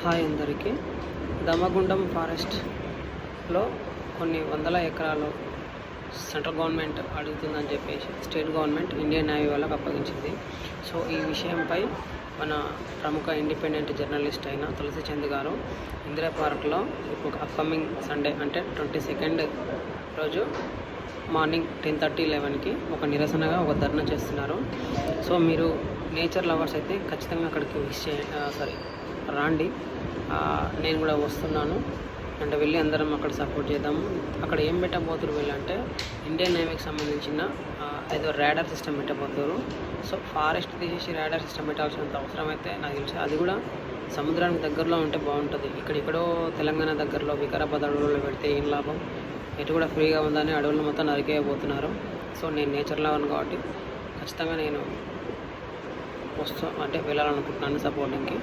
Hi అందరికీ. దమగుండం ఫారెస్ట్లో కొన్ని వందల ఎకరాలు సెంట్రల్ గవర్నమెంట్ అడుగుతుందని చెప్పేసి స్టేట్ గవర్నమెంట్ ఇండియన్ నేవీ వాళ్ళకు అప్పగించింది. సో ఈ విషయంపై మన ప్రముఖ ఇండిపెండెంట్ జర్నలిస్ట్ అయిన తులసి చంద్ గారు ఇందిరా పార్క్లో ఇప్పుడు అప్కమింగ్ సండే అంటే 22nd రోజు మార్నింగ్ 10:30-11కి ఒక నిరసనగా ఒక ధర్నా చేస్తున్నారు. సో మీరు నేచర్ లవర్స్ అయితే ఖచ్చితంగా అక్కడికి రాండి. నేను కూడా వస్తున్నాను అంటే వెళ్ళి అందరం అక్కడ సపోర్ట్ చేద్దాము. అక్కడ ఏం పెట్టబోతున్నారు వీళ్ళంటే ఇండియన్ నేవీకి సంబంధించిన ఏదో రాడార్ సిస్టమ్ పెట్టబోతున్నారు. సో ఫారెస్ట్ తీసేసి రాడార్ సిస్టమ్ పెట్టాల్సినంత అవసరం అయితే నాకు తెలిసి అది కూడా సముద్రానికి దగ్గరలో ఉంటే బాగుంటుంది. ఇక్కడెక్కడో తెలంగాణ దగ్గరలో వికారాబాద్ అడవుల్లో పెడితే ఏం లాభం? ఎటు కూడా ఫ్రీగా ఉందని అడవులను మొత్తం నరికేయబోతున్నారు. సో నేను నేచర్ లవర్ని కాబట్టి ఖచ్చితంగా నేను వెళ్ళాలనుకుంటున్నాను సపోర్టింగ్కి.